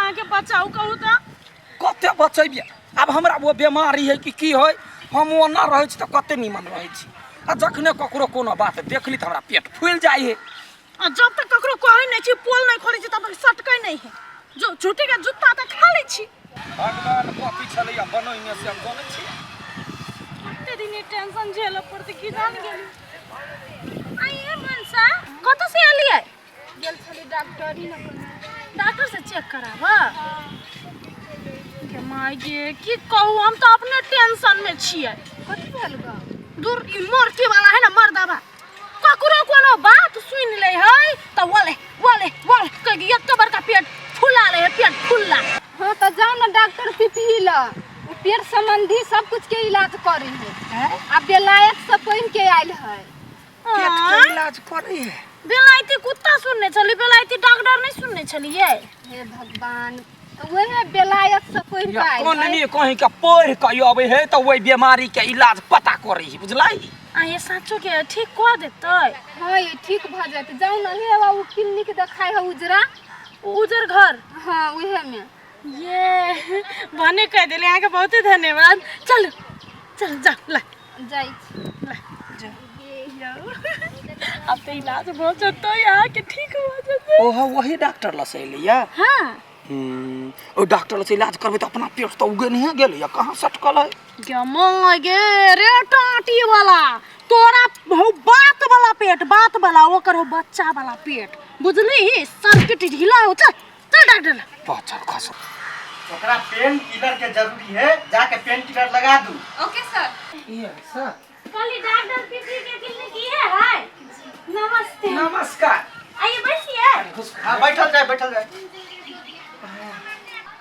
अहाँ के बचाऊ कहू त कते बचैबिया अब हमरा वो बीमारी है कि है हम ओना रहै छी त कते निमन रहै छी आ जखने ककरो कोनो बात देखली त हमरा पेट फूल जाइ है आ जब तक ककरो कहै नै छी पोल नै खोलै छी तब तक सटकै नै है जो झूठे के जूता त खा लै छी भगवान कथी छलैया बनोइ में से हम जानै छी कते दिन टेंशन झेल पड़ते की जान गेली आइए मनसा कत से आलिए गेल छली डॉक्टर ही न डॉक्टर से चेक कराबा के माय गे की कहू हम तो अपने टेंशन में छियै कथी भेल ग दूर ई मरती वाला है ना मर्दाबा ककरो कोनो बात सुन ले है त वाले कह एत बड़का पेट फुला ले है पेट फुल्ला हां त जाओ ना डॉक्टर पीपी ला पेट संबंधी सब कुछ के इलाज करे है अब बेलायत से पहिन के आइल है पेट के इलाज करे है बेलायती कुत्ता सुनने चली बेलायती डॉक्टर नहीं सुनने चलिए हे भगवान वही बेलायत से पहिन के आइल कोन नहीं कहीं के पढ़ के आवे है त ओई बीमारी के इलाज पता करे है बुझलाई आ ये साचो के ठीक कर देतै हां ये ठीक भ जाते जाओ ना हे बाबू क्लिनिक देखाई है उजरा उजर घर हां उहे में ये बने कह देले यहाँ के बहुत धन्यवाद चल चल जा ला जाई ला जा अब तो इलाज हो जाता है यहाँ के ठीक हो जाता ओह वही डॉक्टर लसे लिया हाँ ओ डॉक्टर से इलाज करबे त अपना पेट त उगे नहीं गेल या कहां सटकल है क्या मांग गे रे टाटी वाला तोरा बहु बात वाला पेट बात वाला ओकर हो बच्चा वाला पेट बुझली सर्किट ढीला हो चल चल डॉक्टर बच्चा खस ओकरा पेन किलर के जरूरी है जाके पेन किलर लगा दू ओके सर ये सर खाली डॉक्टर पीपी के क्लिनिक ये है नमस्ते नमस्कार आइए बैठिए हां बैठल जाए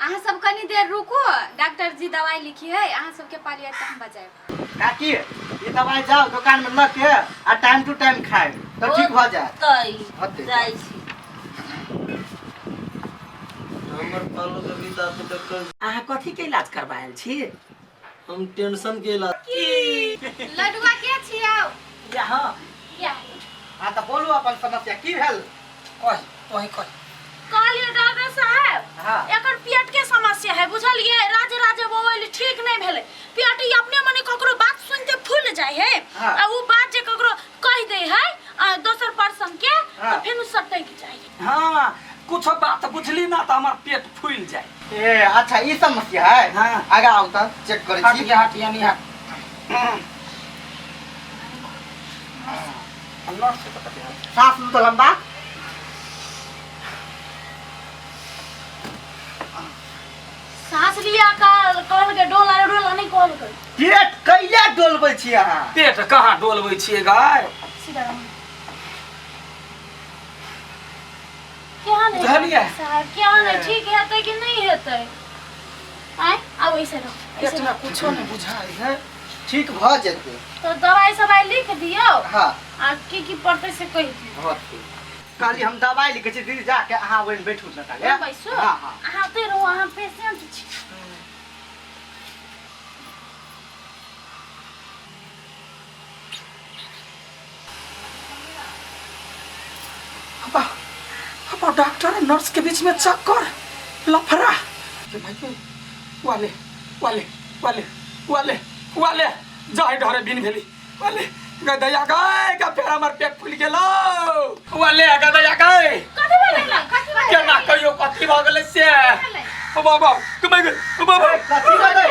अहाँ सब कनी देर रुको डॉक्टर जी दवाई लिखी है अहाँ सबके पालिया त हम बजाएब काकी ये दवाई जाओ दुकान में लग के आ टाइम टू टाइम खाए तो ठीक हो जाए तई जाई छी हमर पालो के बिता तो डॉक्टर अहाँ कथी के इलाज करबायल छी हम टेंशन के इलाज लडुआ के छियौ यहाँ क्या हां तो बोलू अपन समस्या की भेल कह तोही कह काली डॉक्टर साहब हां एकर पेट के समस्या है बुझलिए राजे राजे बोल ठीक नहीं भेले पेट ही अपने मने ककरो बात सुनते फूल जाय है हाँ। आ वो बात जे ककरो कह दे है दोसर पर्सन के हाँ। तो फिर सटै के चाहिए हां कुछ बात बुझली ना त हमर पेट फूल जाए ए अच्छा ई समस्या है हाँ। आगे आओ त चेक करे छी हट यानी हट अंदर से तो कते सांस लो तो लंबा सांस लिया कॉल के डोला नहीं कॉल कर पेट कैला डोलबै छी अहाँ पेट कहाँ डोलबै छिए गाय सीधा रहो क्या नहीं बुझलिए? साहब क्या नहीं ठीक है कि नहीं हेतै आय अब ऐसे रहो पेटना कुछो नहीं बुझाई है ठीक भ जेते तो दवाई सवाई लिख दियो हां आ की पड़ते से कह दियो होते काली हम दवाई लिखे छी दीदी जाके अहाँ ओइन बैठू न काले पैसो हां हां अहाँ ते रहो अहाँ पेशेंट छी अब डॉक्टर और नर्स के बीच में चक्कर लफड़ा वाले वाले वाले वाले वाले जाय डरे बिन भेली वाले गदया गए का फेर हमर पेट फूल गेलो वाले गदया गए कथि भेलै केना कहियो कथि भ गेलै से ओ बाबा कमै गेल ओ बाबा कथि भेलै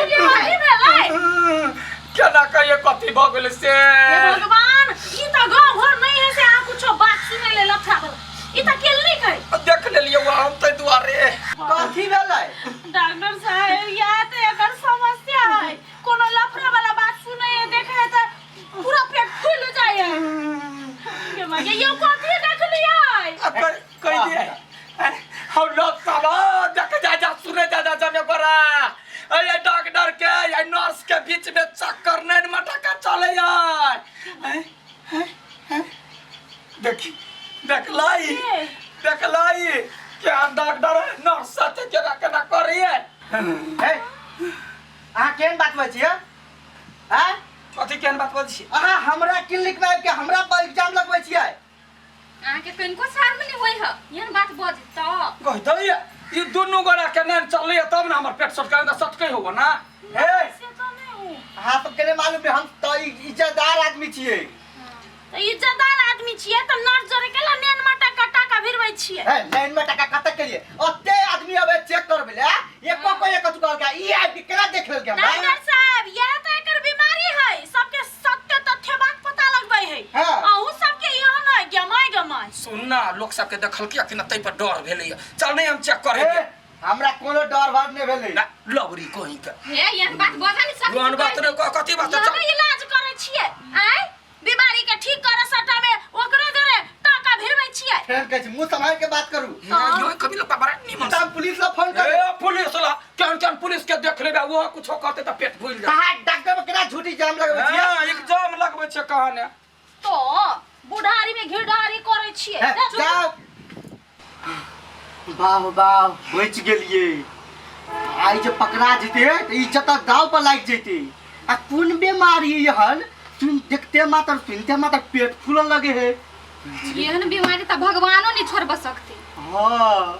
केना कहियो कथि भ गेलै से हे भगवान ई त गांव घर नहीं है से आ कुछो बात सुनै ले लफड़ा वाला ई त क्लिनिक है देख लेलियो हम तै दुआरे कथि भेलै डॉक्टर साहब या त एकर समस्या है कोनो लफड़ा वाला बात सुनै है देखे है त पूरा पेट फूल जाय है के मागे यो कथि देख लियै अब कह दिए हम लोग सब देख जा सुने जा जमे करा अरे डॉक्टर के या नर्स के बीच में चक्कर नहीं मटका चले यार देखी देखलाई क्या डॉक्टर नर्स साथे केना केना करिए हे अहाँ केन बात बजै छियै हैं कथि केन बात बजै छी अहाँ हमरा क्लिनिक में आबि के हमरा पर एग्जाम लगबै छियै अहाँ के कनको शर्म नहीं होई ह यहन बात बज त कह दइए ये दोनों गोड़ा के नहीं चले तब ना हमर पेट सटका तो सटके होबो ना। हे से तो नहीं हूँ। हाँ तो केने मालूम है हम तो इज्जतदार आदमी छिए। तो इज्जतदार आदमी छिए तो नर्स जोरे केला नेन में टाका भिरबै छिए। है लाइन में टका कतक के लिए ओते आदमी अब चेक करबे एको को एक चुका के ई आई केना देख लेल के डॉक्टर साहब यह तो एकर बीमारी है सबके सत्य तथ्य बात पता लगबै है। हाँ। अहू सबके यहाँ ना गमाय सुन ना लोग सब के देखल के कि न तै पर डर भेलै। चल नहीं हम चेक करे हे हमरा कोनो डर भाग नहीं भेलै। ना लबरी कोही के हे यह बात बजा नहीं सकती। लोन बात रे कथि बात यहाँ चल इलाज करे छिए आय बीमारी के ठीक करे सटा में ओकरे जरे टाका भिरबै छिए। फेर कहै छी मुंह संभाल के बात करू। यो कभी लपा बड़ा निमन तब पुलिस ला फोन कर। ए पुलिस ला केन पुलिस के देख लेबे वो कुछ करते त पेट फूल जा। कहा डॉक्टर में केना झूठी जाम लगबै छी। हां एग्जाम लगबै छै कहाने तो बुढ़ारी में घिरडारी करे छिए। जाओ वाह वाह बच गेलिए। आई जे पकड़ा जेते त इज्जत दाव पर लाग जेते। आ कोन बीमारी यहन सुन देखते मात्र सुनते मात्र पेट फूलने लगे है। एहन बीमारी तो भगवानो नहीं छोड़ब सकते। हाँ